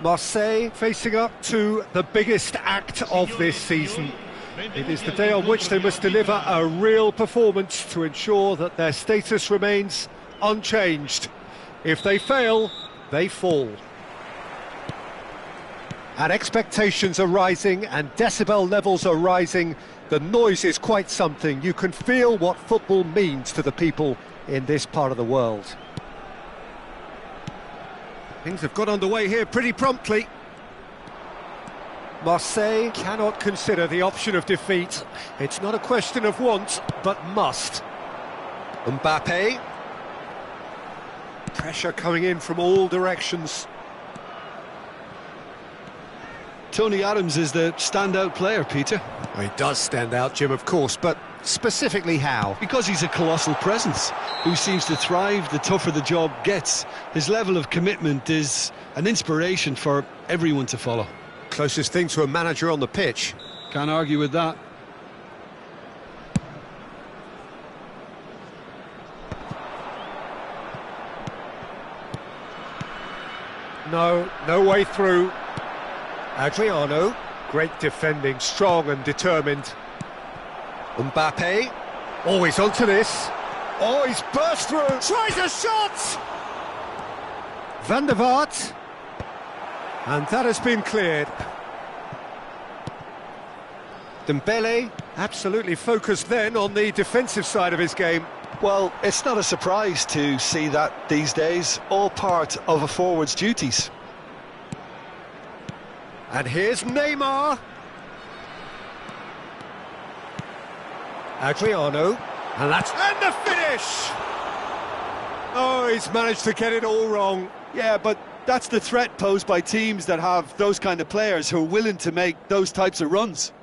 Marseille facing up to the biggest act of this season. It is the day on which they must deliver a real performance to ensure that their status remains unchanged. If they fail, they fall. And expectations are rising and decibel levels are rising. The noise is quite something. You can feel what football means to the people in this part of the world. Things have got underway here pretty promptly. Marseille cannot consider the option of defeat. It's not a question of want, but must. Mbappe. Pressure coming in from all directions. Tony Adams is the standout player, Peter. Well, he does stand out, Jim, of course, but specifically how? Because he's a colossal presence who seems to thrive the tougher the job gets. His level of commitment is an inspiration for everyone to follow. Closest thing to a manager on the pitch. Can't argue with that. No way through. Adriano, great defending, strong and determined. Mbappe, always onto this. Oh, he's burst through, tries a shot! Van der Vaart. And that has been cleared. Dembele, absolutely focused then on the defensive side of his game. Well, it's not a surprise to see that these days, all part of a forward's duties. And here's Neymar. Adriano. And the finish! Oh, he's managed to get it all wrong. Yeah, but that's the threat posed by teams that have those kind of players who are willing to make those types of runs.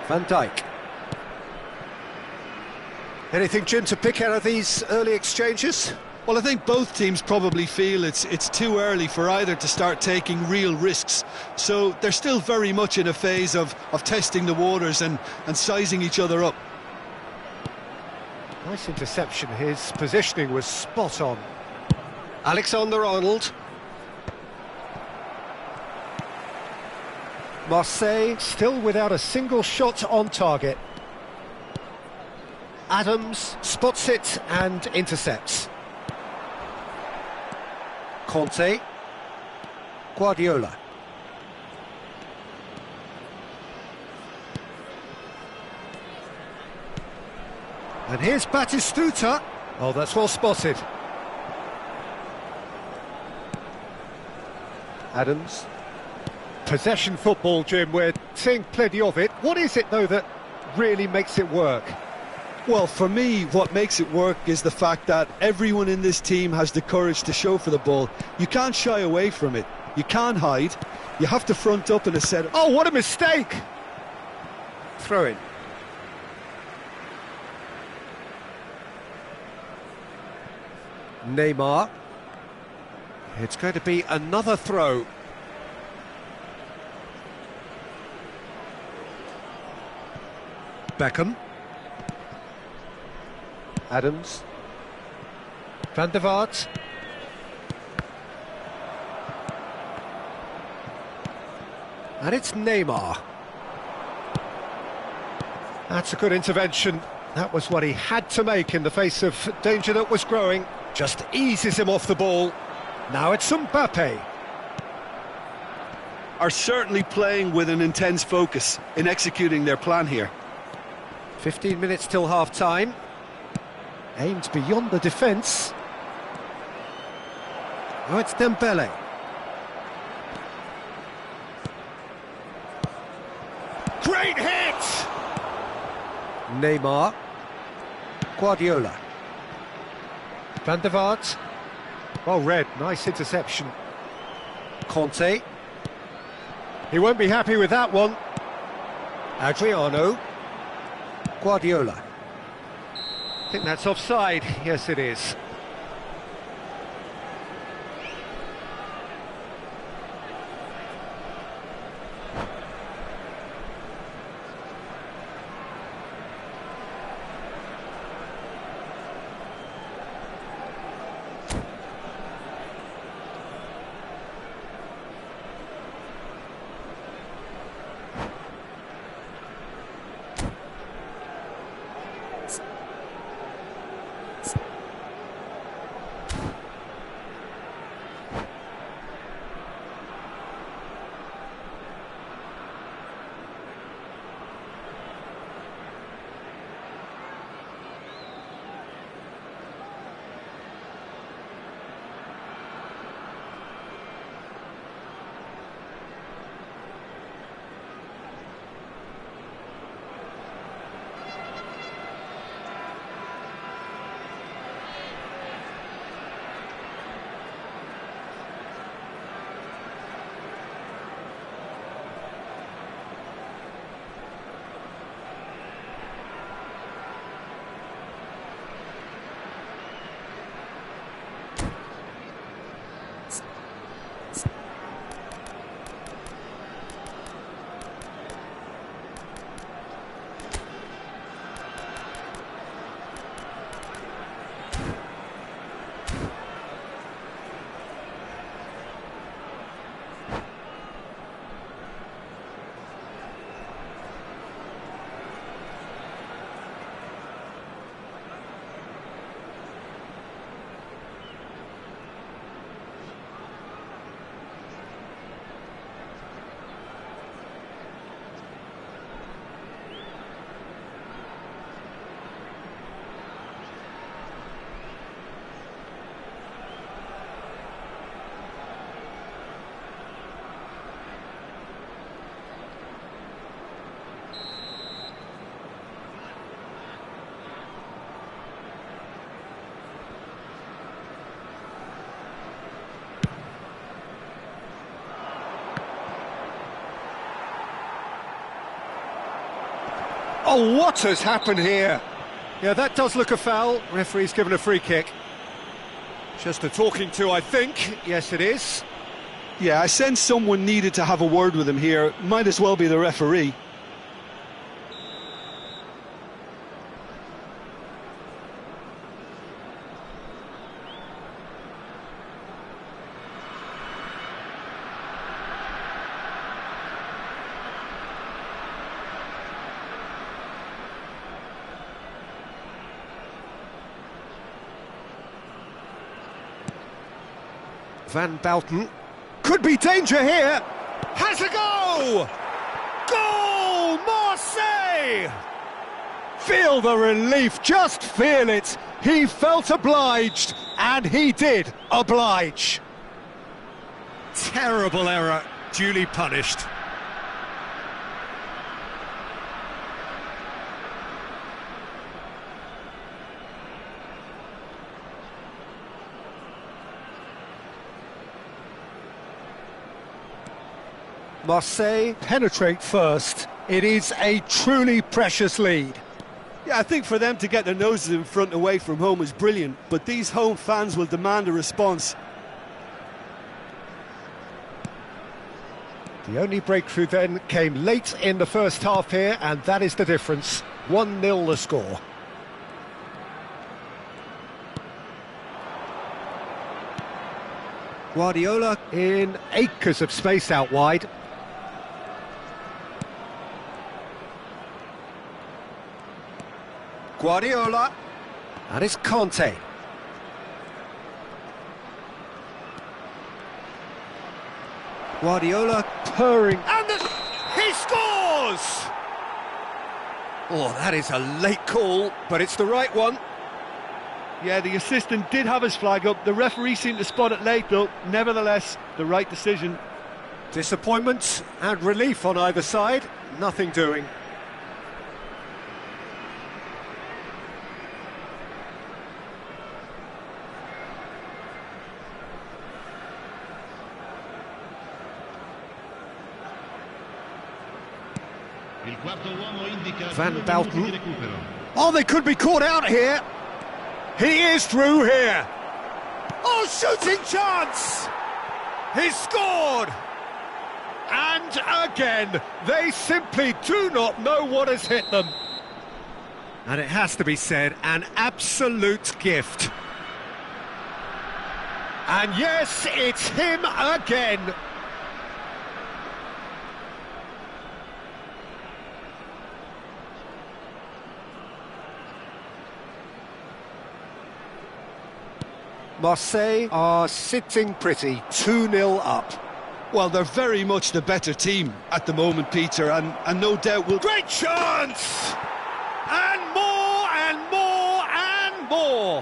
Van Dijk. Anything, Jim, to pick out of these early exchanges? Well, I think both teams probably feel it's too early for either to start taking real risks. So they're still very much in a phase of testing the waters and sizing each other up. Nice interception. His positioning was spot on. Alexander-Arnold. Marseille still without a single shot on target. Adams spots it and intercepts. Conte. Guardiola. And here's Batistuta. Oh, that's well spotted. Adams. Possession football, Jim, we're seeing plenty of it. What is it, though, that really makes it work? Well, for me, what makes it work is the fact that everyone in this team has the courage to show for the ball. You can't shy away from it. You can't hide. You have to front up in a set. Oh, what a mistake! Throw in. Neymar. It's going to be another throw. Beckham. Adams. Van der Vaart. And it's Neymar. That's a good intervention. That was what he had to make in the face of danger that was growing. Just eases him off the ball. Now it's Mbappe. Are certainly playing with an intense focus in executing their plan here. 15 minutes till half-time. Aimed beyond the defence. Oh, it's Dembele. Great hit! Neymar. Guardiola. Van der Vaart. Well read, nice interception. Conte. He won't be happy with that one. Adriano. Guardiola. I think that's offside. Yes, it is. Oh, what has happened here? Yeah, that does look a foul. Referee's given a free kick. Just a talking to, I think. Yes, it is. Yeah, I sense someone needed to have a word with him here. Might as well be the referee. Van Bouten. Could be danger here. Has a go! Goal! Marseille! Feel the relief, just feel it. He felt obliged, and he did oblige. Terrible error, duly punished. Marseille penetrate first. It is a truly precious lead. Yeah, I think for them to get their noses in front away from home is brilliant, but these home fans will demand a response. The only breakthrough then came late in the first half here, and that is the difference. 1-0 the score. Guardiola in acres of space out wide. Guardiola, and it's Conte. Guardiola purring, and he scores! Oh, that is a late call, but it's the right one. Yeah, the assistant did have his flag up. The referee seemed to spot it late, though. Nevertheless, the right decision. Disappointment and relief on either side. Nothing doing. Van Bouten. Oh, they could be caught out here. He is through here. Oh, shooting chance! He scored! And again, they simply do not know what has hit them. And it has to be said, an absolute gift. And yes, it's him again. Marseille are sitting pretty, 2-0 up. Well, they're very much the better team at the moment, Peter, and no doubt will... Great chance! And more, and more, and more!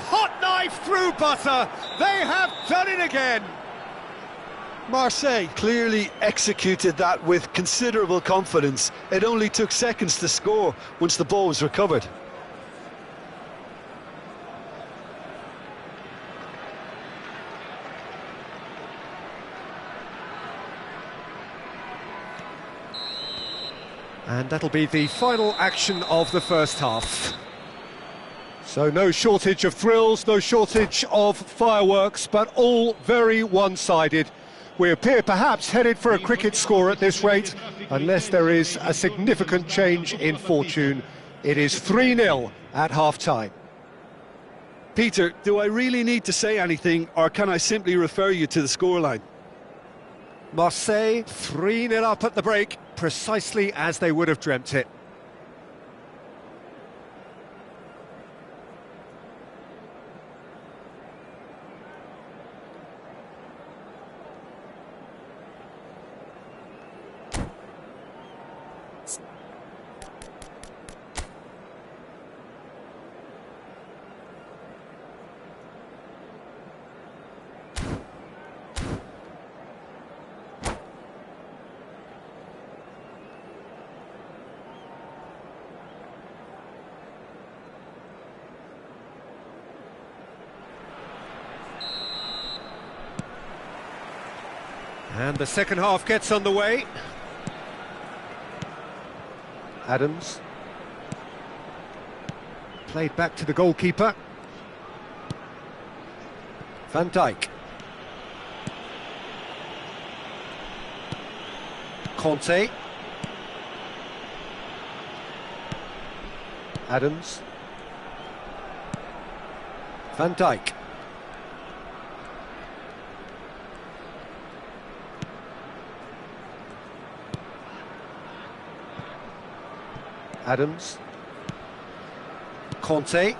Hot knife through butter, they have done it again! Marseille clearly executed that with considerable confidence. It only took seconds to score once the ball was recovered. And that'll be the final action of the first half. So no shortage of thrills, no shortage of fireworks, but all very one-sided. We appear perhaps headed for a cricket score at this rate, unless there is a significant change in fortune. It is 3-0 at half-time. Peter, do I really need to say anything, or can I simply refer you to the scoreline? Marseille 3-0 up at the break, precisely as they would have dreamt it. And the second half gets underway. Adams. Played back to the goalkeeper. Van Dijk. Conte. Adams. Van Dijk. Adams. Conte.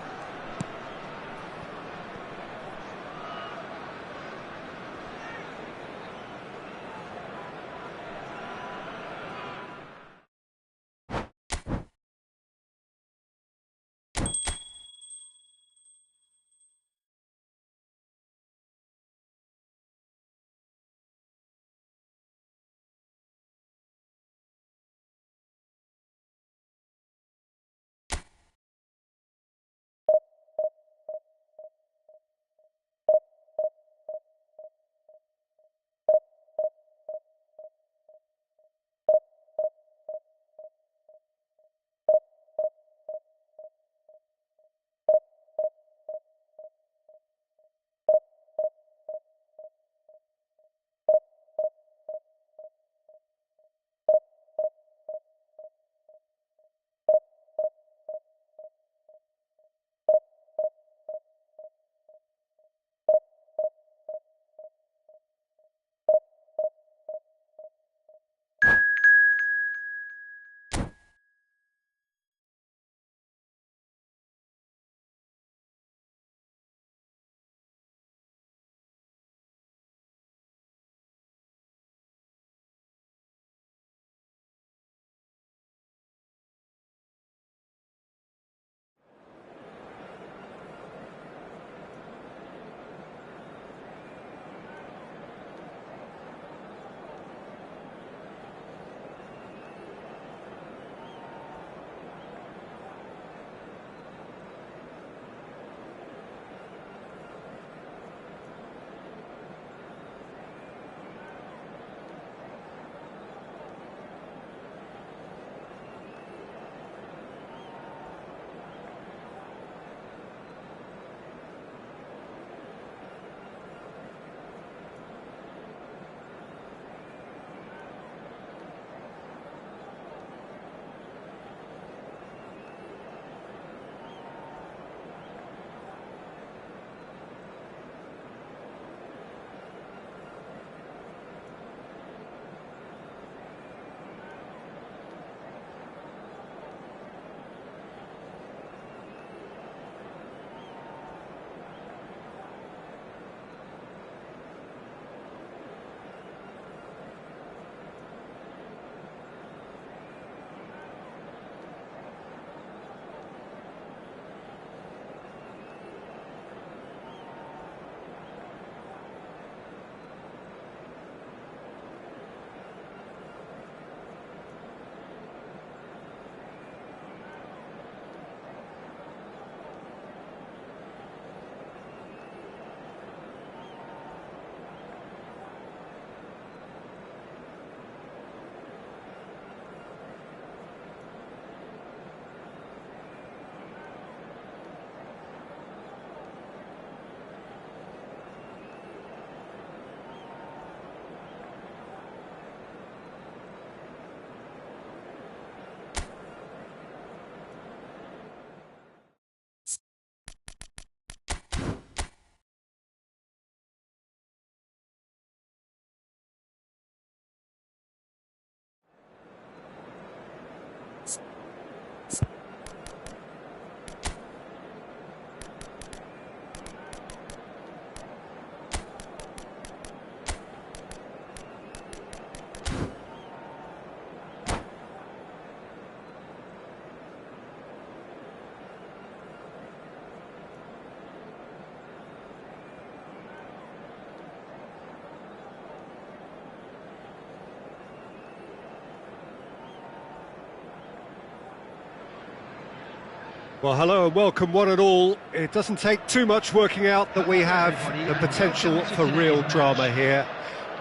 Well, hello and welcome one and all. It doesn't take too much working out that we have the potential for real drama here.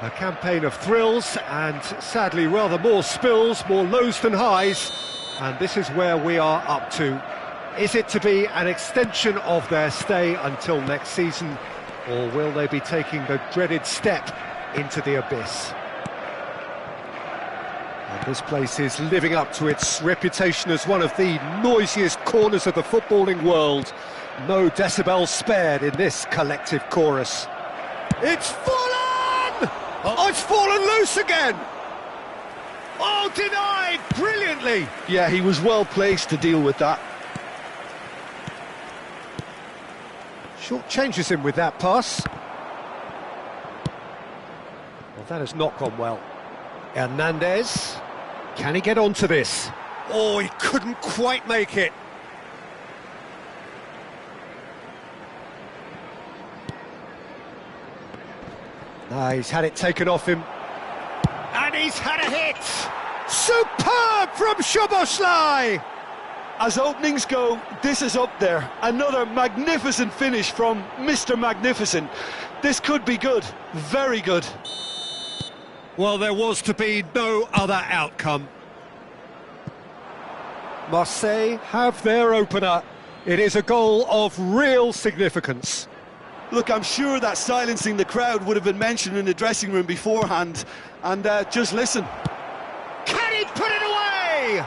A campaign of thrills and, sadly, rather more spills, more lows than highs. And this is where we are up to. Is it to be an extension of their stay until next season, or will they be taking the dreaded step into the abyss? And this place is living up to its reputation as one of the noisiest corners of the footballing world. No decibels spared in this collective chorus. It's fallen! Oh, it's fallen loose again! Oh, denied brilliantly! Yeah, he was well placed to deal with that. Short changes him with that pass. Well, that has not gone well. Hernandez, can he get onto this? Oh, he couldn't quite make it. He's had it taken off him. And he's had a hit! Superb from Szoboszlai! As openings go, this is up there. Another magnificent finish from Mr. Magnificent. This could be good, very good. Well, there was to be no other outcome. Marseille have their opener. It is a goal of real significance. Look, I'm sure that silencing the crowd would have been mentioned in the dressing room beforehand. And just listen. Can he put it away?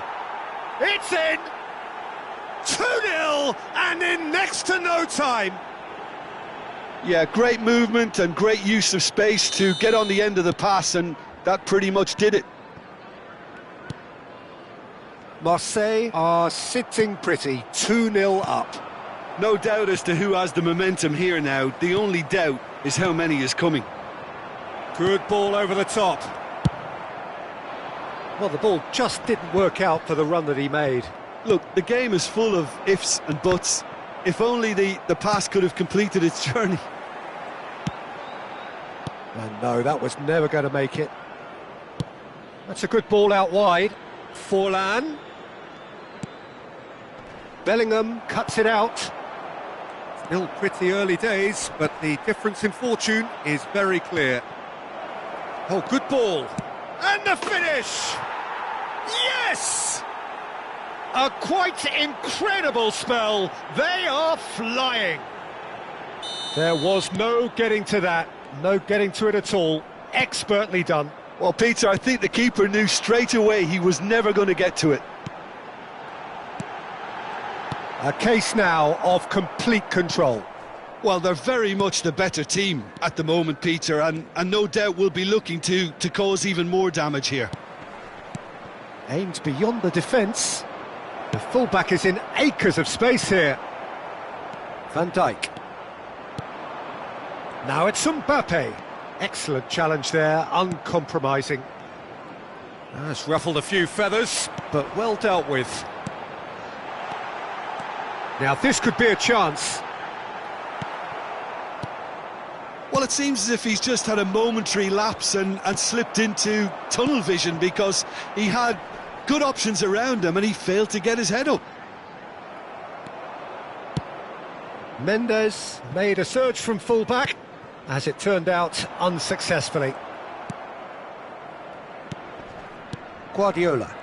It's in! 2-0 and in next to no time. Yeah, great movement and great use of space to get on the end of the pass, and that pretty much did it. Marseille are sitting pretty, 2-0 up. No doubt as to who has the momentum here now. The only doubt is how many is coming. Good ball over the top. Well, the ball just didn't work out for the run that he made. Look, the game is full of ifs and buts. If only the pass could have completed its journey. And no, that was never going to make it. That's a good ball out wide. Forlan. Bellingham cuts it out. Still pretty early days, but the difference in fortune is very clear. Oh, good ball. And the finish! Yes! A quite incredible spell. They are flying. There was no getting to that. No getting to it at all. Expertly done. Well, Peter, I think the keeper knew straight away he was never going to get to it. A case now of complete control. Well, they're very much the better team at the moment, Peter, and no doubt will be looking to cause even more damage here. Aimed beyond the defence. The fullback is in acres of space here. Van Dijk. Now it's Mbappe. Excellent challenge there, uncompromising. That's ruffled a few feathers, but well dealt with. Now this could be a chance. Well, it seems as if he's just had a momentary lapse and slipped into tunnel vision, because he had good options around him and he failed to get his head up. Mendes made a surge from fullback, as it turned out unsuccessfully. Guardiola.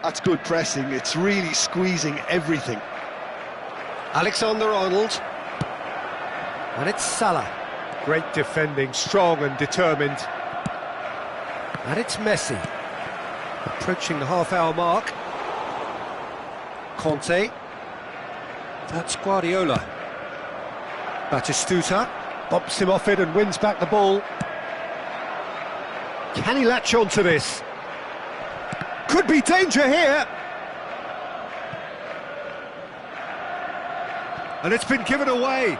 That's good pressing, it's really squeezing everything. Alexander-Arnold. And it's Salah. Great defending, strong and determined. And it's Messi. Approaching the half-hour mark. Conte. That's Guardiola. Batistuta bumps him off it and wins back the ball. Can he latch on to this? Could be danger here. And it's been given away.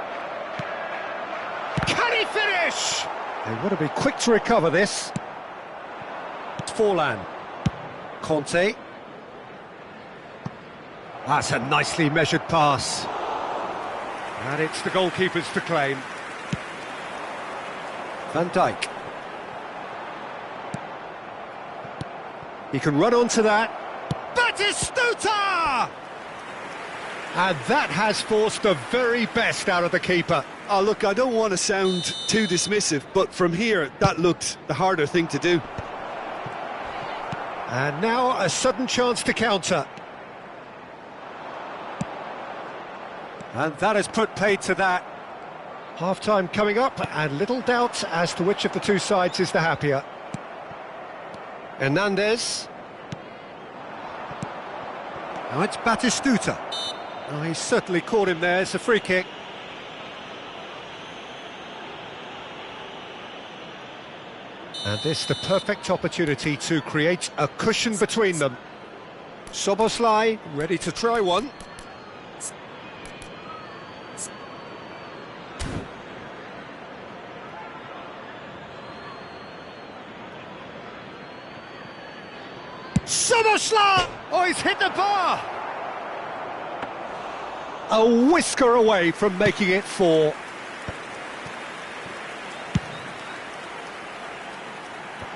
Can he finish? They want to be quick to recover this. It's Forlan. Conte. That's a nicely measured pass. And it's the goalkeepers to claim. Van Dijk. He can run onto that. Batistuta! And that has forced the very best out of the keeper. Oh, look, I don't want to sound too dismissive, but from here, that looked the harder thing to do. And now a sudden chance to counter. And that has put paid to that. Half-time coming up, and little doubt as to which of the two sides is the happier. Hernandez. Now it's Batistuta. Oh, he certainly caught him there. It's a free kick. And this the perfect opportunity to create a cushion between them. Soboslai ready to try one. Soboslai! Oh, he's hit the bar! A whisker away from making it 4.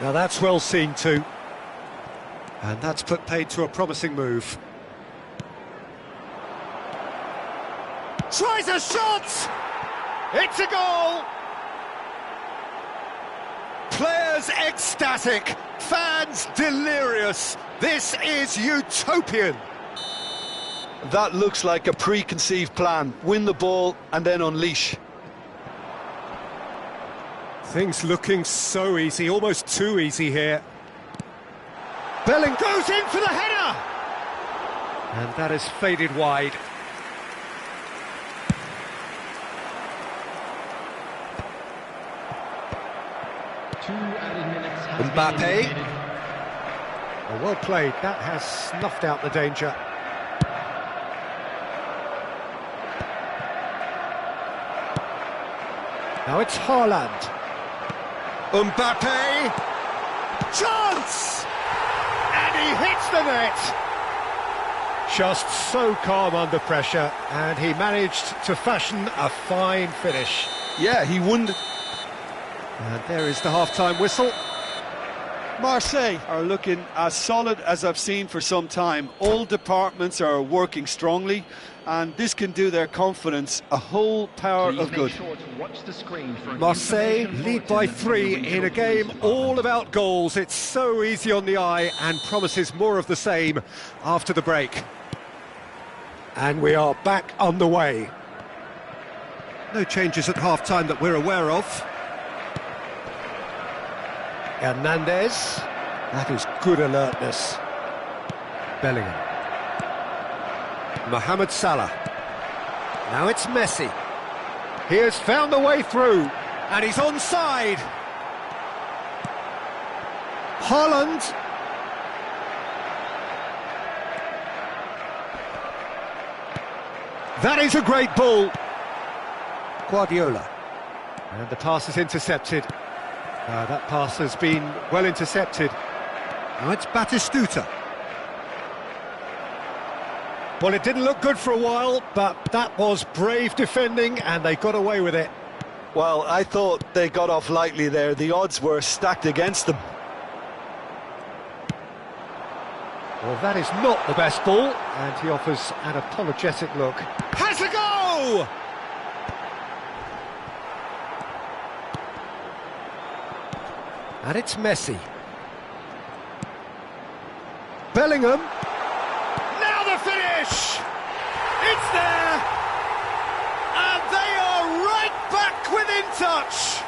Now that's well seen too. And that's put paid to a promising move. Tries a shot! It's a goal! Players ecstatic, fans delirious. This is utopian. That looks like a preconceived plan. Win the ball and then unleash. Things looking so easy, almost too easy here. Belling goes in for the header! And that has faded wide. Mbappe. Oh, well played, that has snuffed out the danger. Now it's Haaland. Mbappe! Chance! And he hits the net! Just so calm under pressure, and he managed to fashion a fine finish. Yeah, he won. And there is the half-time whistle. Marseille are looking as solid as I've seen for some time. All departments are working strongly, and this can do their confidence a whole power of good. Marseille lead by 3 in a game all about goals. It's so easy on the eye and promises more of the same after the break. And we are back underway. No changes at half-time that we're aware of. Hernandez. That is good alertness. Bellingham. Mohamed Salah. Now it's Messi. He has found the way through, and he's onside. Haaland. That is a great ball. Guardiola. And the pass is intercepted. That pass has been well intercepted. Now it's Batistuta. Well, it didn't look good for a while, but that was brave defending, and they got away with it. Well, I thought they got off lightly there. The odds were stacked against them. Well, that is not the best ball, and he offers an apologetic look. Has a go! And it's Messi. Bellingham. Now the finish! It's there! And they are right back within touch!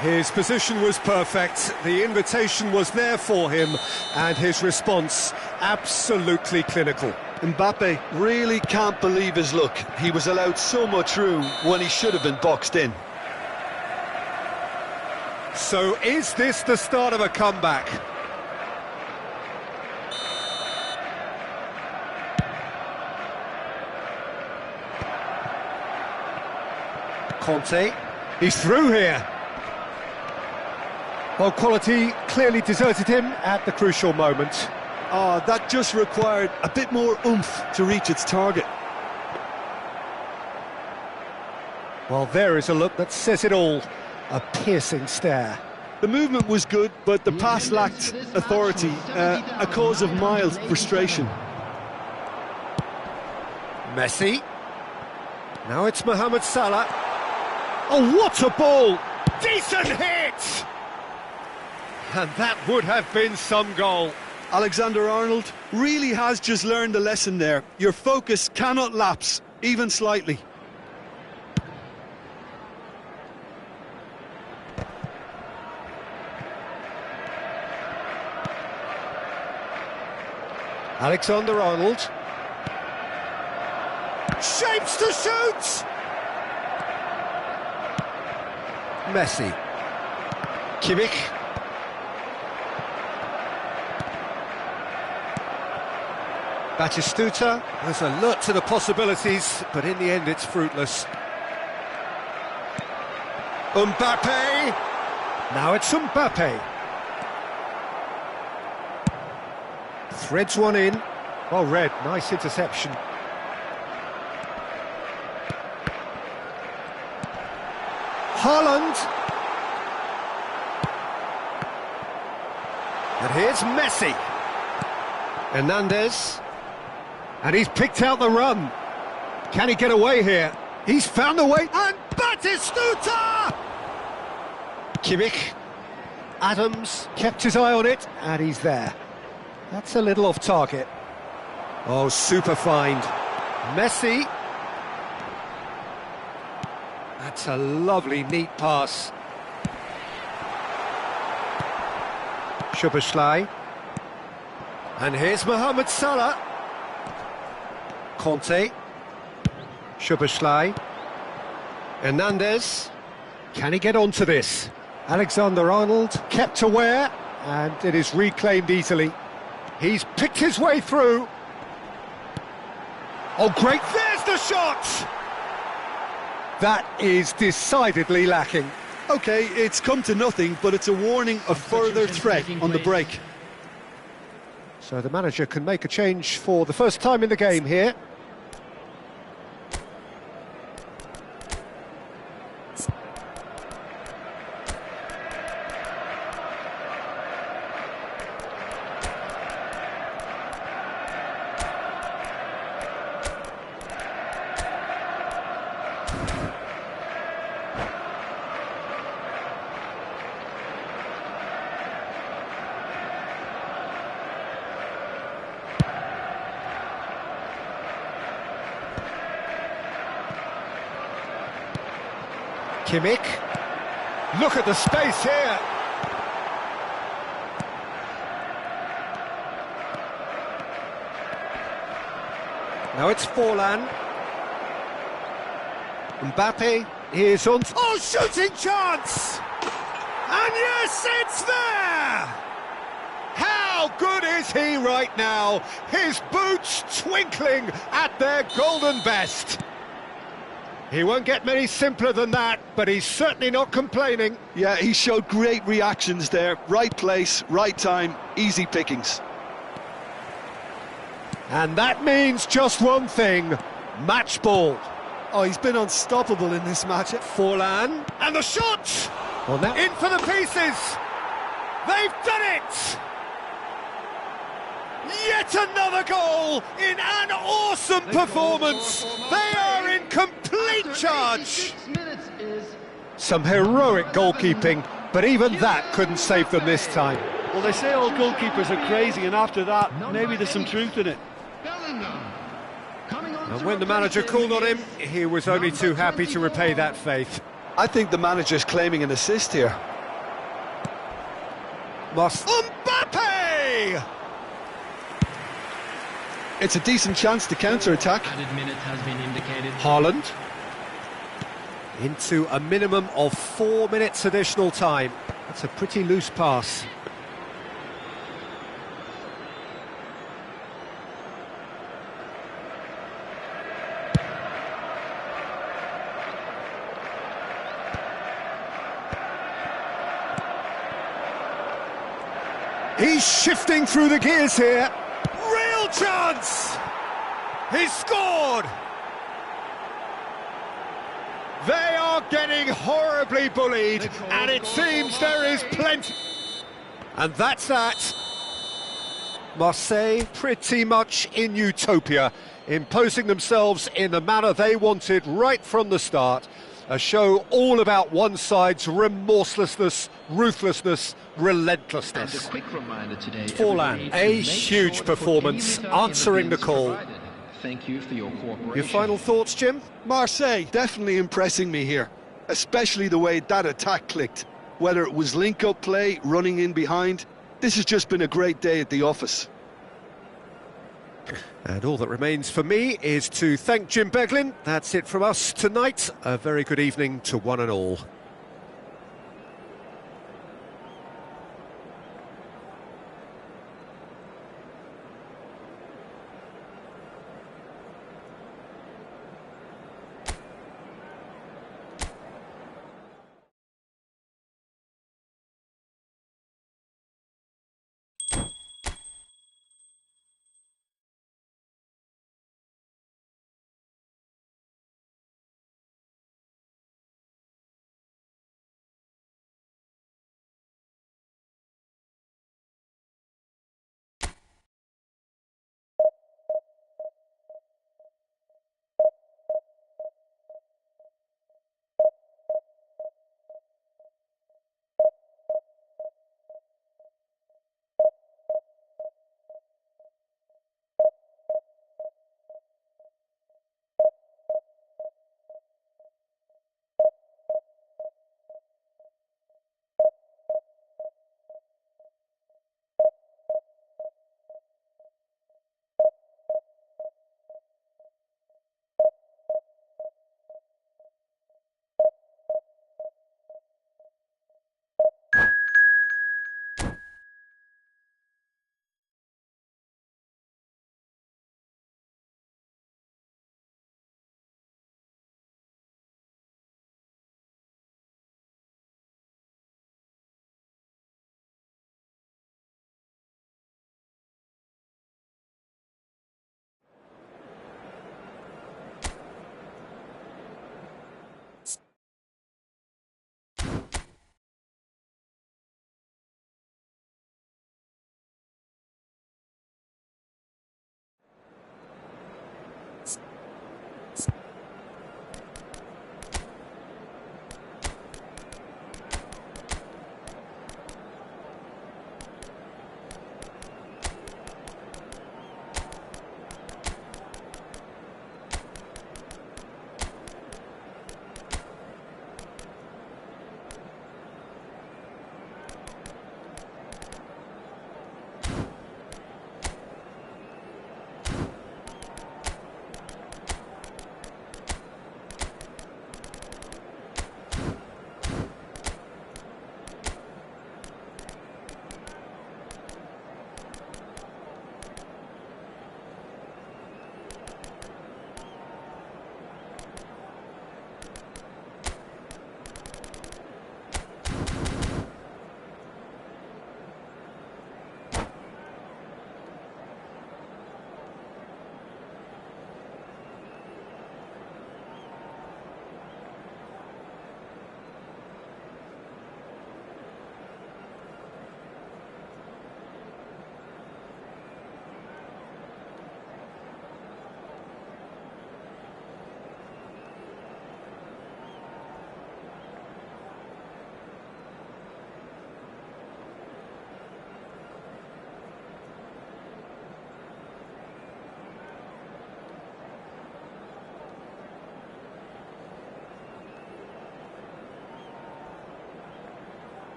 His position was perfect, the invitation was there for him, and his response absolutely clinical. Mbappe really can't believe his luck. He was allowed so much room when he should have been boxed in. So is this the start of a comeback? Conte, he's through here. Well, quality clearly deserted him at the crucial moment. Oh, that just required a bit more oomph to reach its target. Well, there is a look that says it all. A piercing stare. The movement was good, but the pass lacked authority, a cause of mild frustration. Messi. Now it's Mohamed Salah. Oh, what a ball! Decent hit! And that would have been some goal. Alexander-Arnold really has just learned a lesson there. Your focus cannot lapse, even slightly. Alexander-Arnold. Shapes to shoot! Messi. Kimmich. Batistuta was alert to the possibilities, but in the end it's fruitless. Mbappe. Now it's Mbappe. Threads one in. Well read, nice interception. Haaland. And here's Messi. Hernandez. And he's picked out the run. Can he get away here? He's found a way. And Batistuta! Kimmich. Adams kept his eye on it, and he's there. That's a little off target. Oh, super find. Messi. That's a lovely, neat pass. Szoboszlai. And here's Mohamed Salah. Conte. Szoboszlai. Hernandez. Can he get onto this? Alexander-Arnold kept aware, and it is reclaimed easily. He's picked his way through. Oh, great, there's the shot! That is decidedly lacking. OK, it's come to nothing, but it's a warning of further threat on the break. So the manager can make a change for the first time in the game here. Kimmich. Look at the space here. Now it's Forlan. Mbappe is on. Oh, shooting chance! And yes, it's there! How good is he right now? His boots twinkling at their golden best. He won't get many simpler than that, but he's certainly not complaining. Yeah, he showed great reactions there. Right place, right time, easy pickings. And that means just one thing, match ball. Oh, he's been unstoppable in this match. Forlan, and the shot! Well, now in for the pieces! They've done it! Yet another goal in an awesome performance! They are in complete charge! Some heroic goalkeeping, but even that couldn't save them this time. Well, they say all goalkeepers are crazy, and after that, maybe there's some truth in it. And when the manager called on him, he was only too happy to repay that faith. I think the manager's claiming an assist here. Mbappe! It's a decent chance to counter-attack. Haaland. Into a minimum of 4 minutes additional time. That's a pretty loose pass. He's shifting through the gears here. Real chance! He's scored! They are getting horribly bullied, and it seems there is plenty. And that's that. Marseille pretty much in utopia, imposing themselves in the manner they wanted right from the start. A show all about one side's remorselessness, ruthlessness, relentlessness. And a quick reminder today, Forlan, a huge performance, answering the call. Thank you for your cooperation. Your final thoughts, Jim? Marseille definitely impressing me here, especially the way that attack clicked. Whether it was link-up play, running in behind, this has just been a great day at the office. And all that remains for me is to thank Jim Beglin. That's it from us tonight. A very good evening to one and all.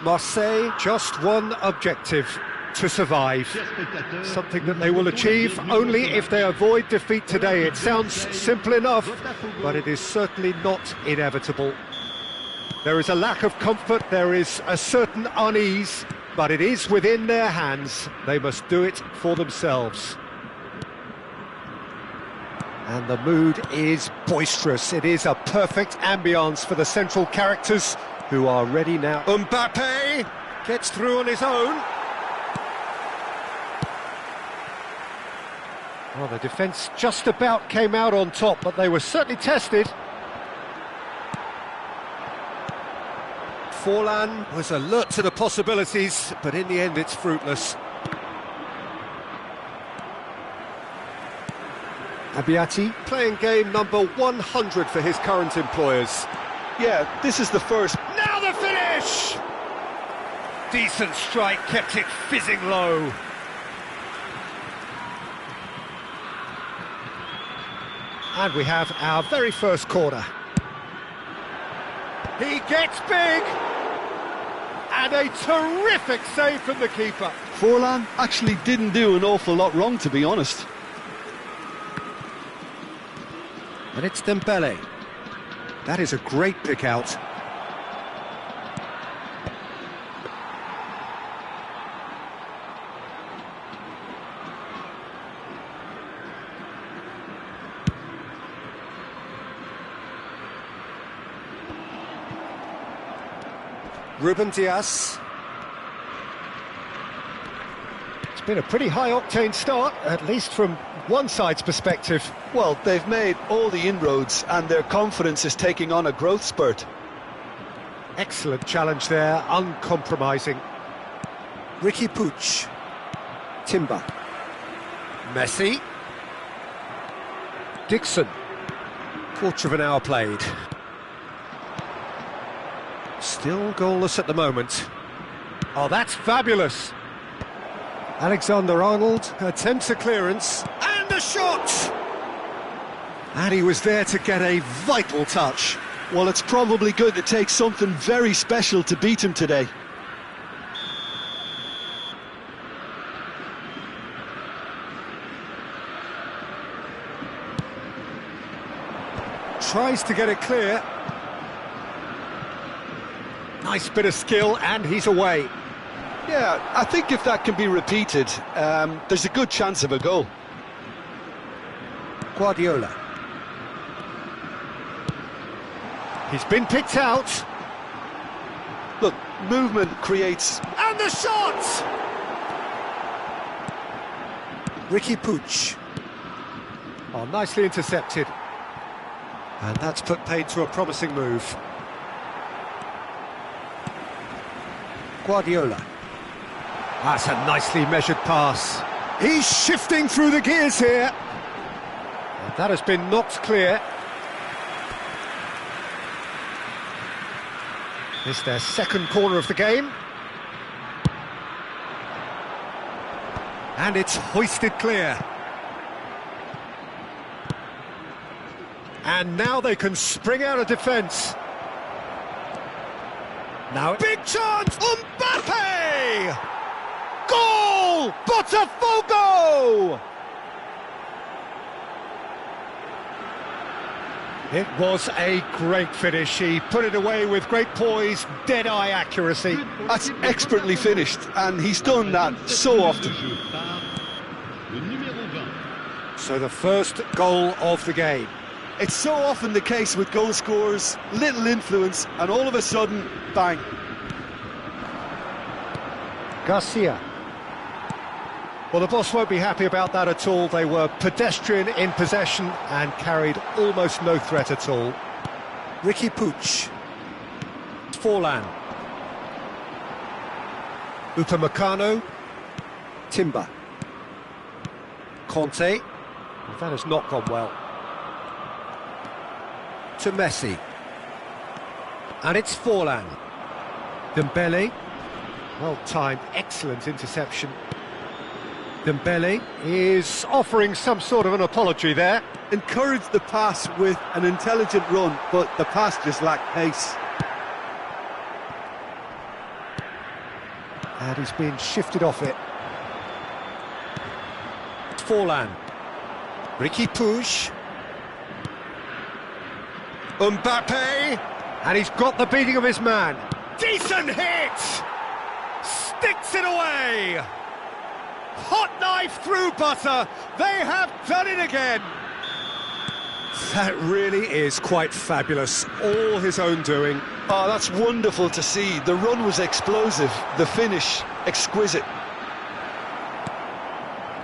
Marseille, just one objective: to survive. Something that they will achieve only if they avoid defeat today. It sounds simple enough, but it is certainly not inevitable. There is a lack of comfort, there is a certain unease, but it is within their hands. They must do it for themselves. And the mood is boisterous. It is a perfect ambience for the central characters who are ready now. Mbappe gets through on his own. Well, the defence just about came out on top, but they were certainly tested. Forlan was alert to the possibilities, but in the end it's fruitless. Abiati playing game number 100 for his current employers. Yeah, this is the first. Now the finish! Decent strike, kept it fizzing low. And we have our very first corner. He gets big! And a terrific save from the keeper. Forlan actually didn't do an awful lot wrong, to be honest. And it's Dembele. That is a great pick out. Ruben Dias. It's been a pretty high-octane start, at least from one side's perspective. Well, they've made all the inroads and their confidence is taking on a growth spurt. Excellent challenge there, uncompromising. Ricky Puig. Timber. Messi. Dixon. Quarter of an hour played. Still goalless at the moment. Oh, that's fabulous. Alexander-Arnold attempts a clearance. And a shot! And he was there to get a vital touch. Well, it's probably going to take something very special to beat him today. Tries to get it clear. Nice bit of skill, and he's away. Yeah, I think if that can be repeated, there's a good chance of a goal. Guardiola. He's been picked out. Look, movement creates... And the shot! Ricky Puig. Oh, nicely intercepted. And that's put paid to a promising move. Guardiola. That's a nicely measured pass. He's shifting through the gears here. And that has been knocked clear. It's their second corner of the game. And it's hoisted clear. And now they can spring out of defence. Now, big chance! Mbappe! Goal! Botafogo! It was a great finish. He put it away with great poise, dead-eye accuracy. That's expertly finished, and he's done that so often. So the first goal of the game. It's so often the case with goal scorers, little influence, and all of a sudden, bang. Garcia. Well, the boss won't be happy about that at all. They were pedestrian in possession and carried almost no threat at all. Ricky Puig. Forlan. Upamecano. Timber. Conte. That has not gone well. To Messi. And it's Forlan. Dembele. Well timed, excellent interception. Dembele is offering some sort of an apology there. Encouraged the pass with an intelligent run, but the pass just lacked pace. And he's been shifted off it. Forlan. Ricky Puig. Mbappe. And he's got the beating of his man. Decent hit! Sticks it away! Hot knife through butter. They have done it again. That really is quite fabulous. All his own doing. Oh, that's wonderful to see. The run was explosive, the finish exquisite.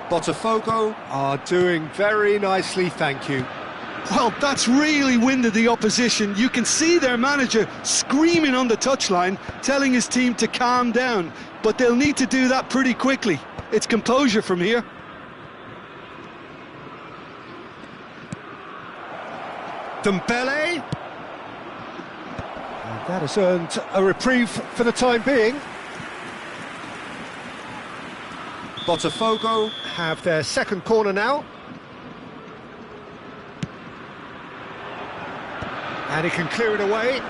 Botafogo are doing very nicely, thank you. Well, that's really winded the opposition. You can see their manager screaming on the touchline, telling his team to calm down. But they'll need to do that pretty quickly. It's composure from here. Dembele. And that has earned a reprieve for the time being. Botafogo have their second corner now. And he can clear it away.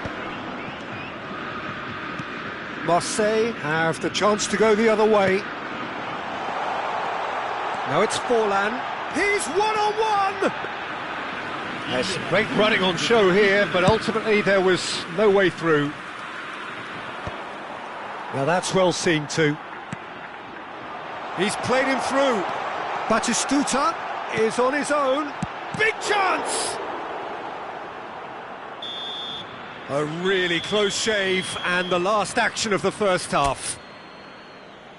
Marseille have the chance to go the other way. Now it's Forlan. He's one-on-one! There's some great running on show here, but ultimately there was no way through. Well, that's well seen too. He's played him through. Batistuta is on his own. Big chance! A really close shave, and the last action of the first half.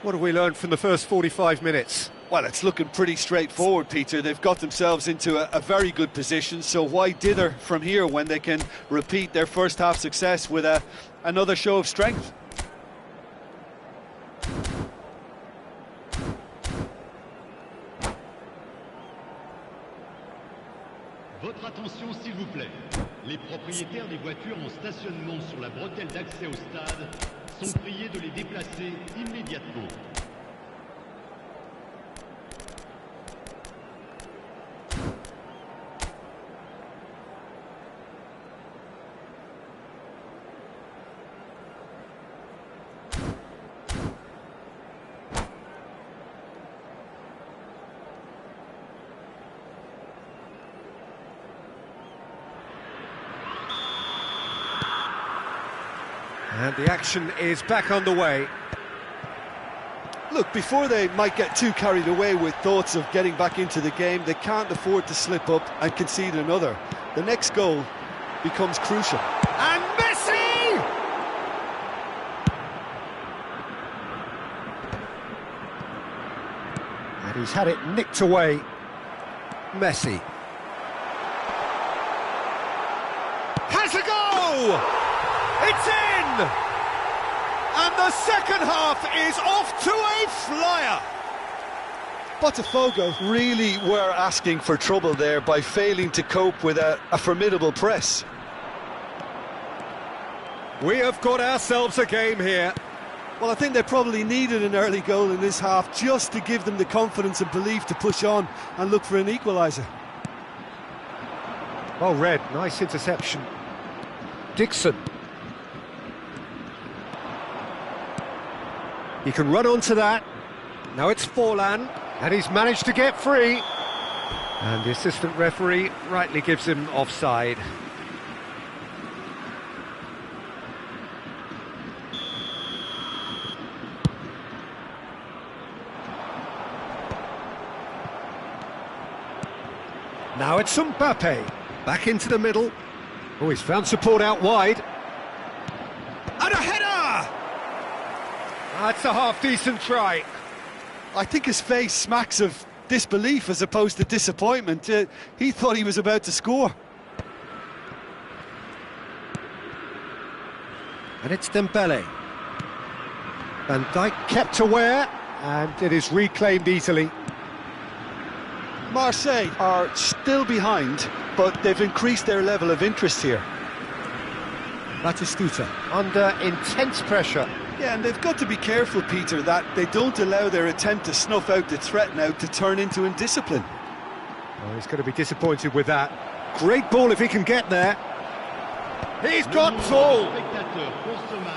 What have we learned from the first 45 minutes? Well, it's looking pretty straightforward, Peter. They've got themselves into a very good position, so why dither from here when they can repeat their first half success with another show of strength? Votre attention s'il vous plaît. Les propriétaires des voitures en stationnement sur la bretelle d'accès au stade sont priés de les déplacer immédiatement. And the action is back underway. Look, before they might get too carried away with thoughts of getting back into the game, they can't afford to slip up and concede another. The next goal becomes crucial. And Messi! And he's had it nicked away. Messi. Has a go! It's in! And the second half is off to a flyer! Botafogo really were asking for trouble there by failing to cope with a formidable press. We have got ourselves a game here. Well, I think they probably needed an early goal in this half just to give them the confidence and belief to push on and look for an equaliser. Well read, nice interception. Dixon. He can run onto that. Now it's Forlan, and he's managed to get free. And the assistant referee rightly gives him offside. Now it's Mbappe, back into the middle. Oh, he's found support out wide. And a header! That's a half-decent try. I think his face smacks of disbelief as opposed to disappointment. He thought he was about to score. And it's Dembele. Van Dijk kept aware, and it is reclaimed easily. Marseille are still behind, but they've increased their level of interest here. Batistuta under intense pressure. Yeah, and they've got to be careful, Peter, that they don't allow their attempt to snuff out the threat now to turn into indiscipline. Oh, he's going to be disappointed with that. Great ball if he can get there. He's got full.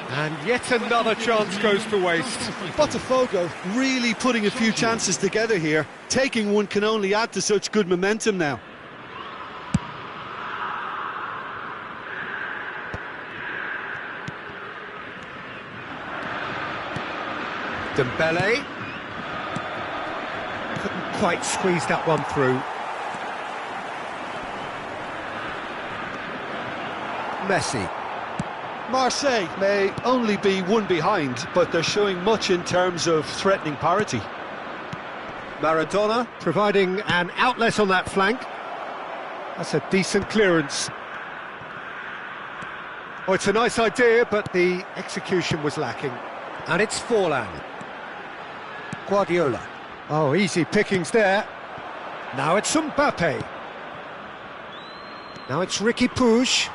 And yet another chance goes to waste. Botafogo really putting a few chances together here. Taking one can only add to such good momentum now. Dembele couldn't quite squeeze that one through. Messi. Marseille may only be one behind, but they're showing much in terms of threatening parity. Maradona providing an outlet on that flank. That's a decent clearance. Oh, it's a nice idea, but the execution was lacking. And it's Forlan. Guardiola. Oh, easy pickings there. Now it's Mbappe. Now it's Ricky Puig.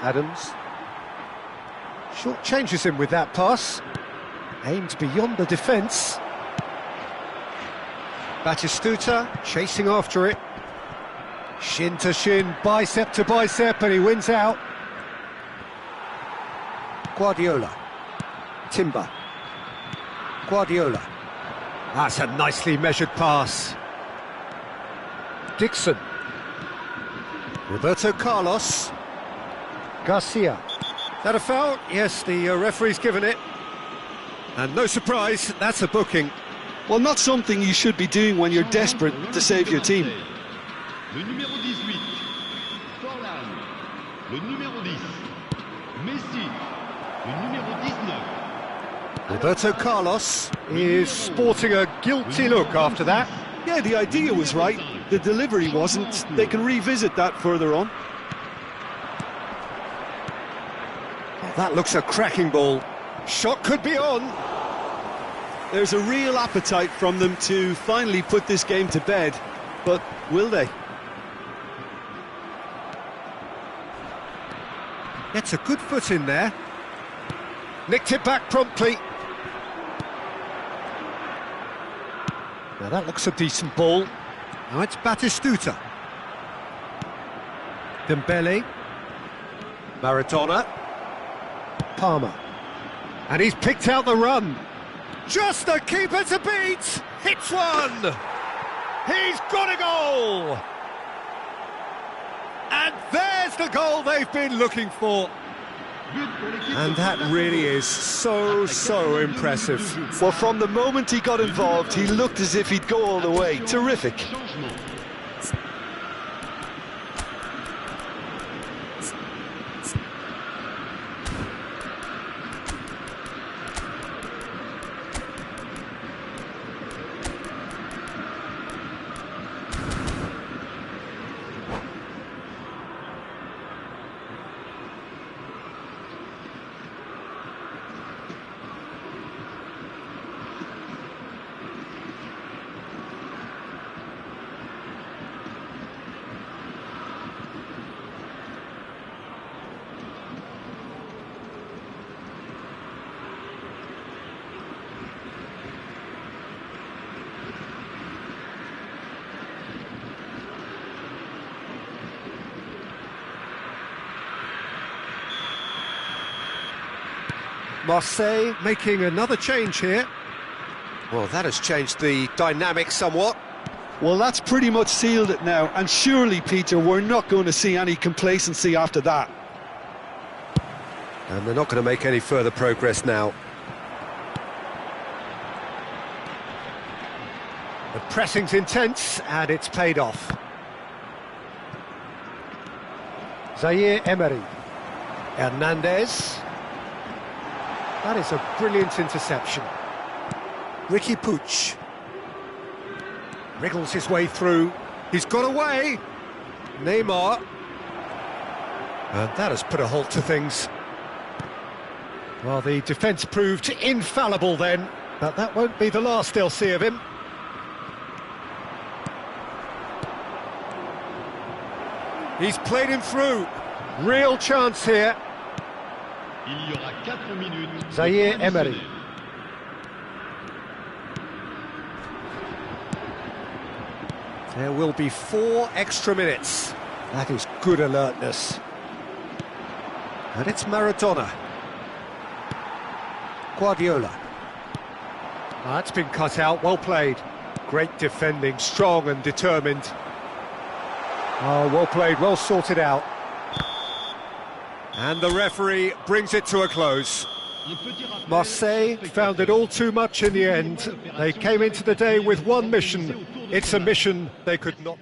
Adams. Short changes him with that pass. Aimed beyond the defence. Batistuta chasing after it. Shin to shin, bicep to bicep, and he wins out. Guardiola. Timber. Guardiola. That's a nicely measured pass. Dixon. Roberto Carlos. Garcia. Is that a foul? Yes, the referee's given it. And no surprise, that's a booking. Well, not something you should be doing when you're desperate to save your team. Le numéro 18, Forlan. Le numéro 10, Messi. Le numéro 19. Roberto Carlos is sporting a guilty look after that. Yeah, the idea was right, the delivery wasn't. They can revisit that further on. That looks a cracking ball. Shot could be on. There's a real appetite from them to finally put this game to bed, but will they? Gets a good foot in there. Nicked it back promptly. Now that looks a decent ball. Now it's Batistuta. Dembele. Maradona. Palmer. And he's picked out the run. Just the keeper to beat. Hits one. He's got a goal. And there's the goal they've been looking for. And that really is so impressive. Well, from the moment he got involved, he looked as if he'd go all the way. Terrific. Marseille making another change here. Well, that has changed the dynamic somewhat. Well, that's pretty much sealed it now, and surely, Peter, we're not going to see any complacency after that. And they're not going to make any further progress now. The pressing's intense, and it's paid off. Zaire Emery. Hernandez. That is a brilliant interception. Ricky Puig. Wriggles his way through. He's got away. Neymar. And that has put a halt to things. Well, the defence proved infallible then, but that won't be the last they'll see of him. He's played him through. Real chance here. Il y aura 4 minutes. Zaire Emery. There will be 4 extra minutes. That is good alertness. And it's Maradona. Guardiola. That's been cut out, well played. Great defending, strong and determined. Oh, well played, well sorted out. And the referee brings it to a close. Marseille found it all too much in the end. They came into the day with one mission. It's a mission they could not...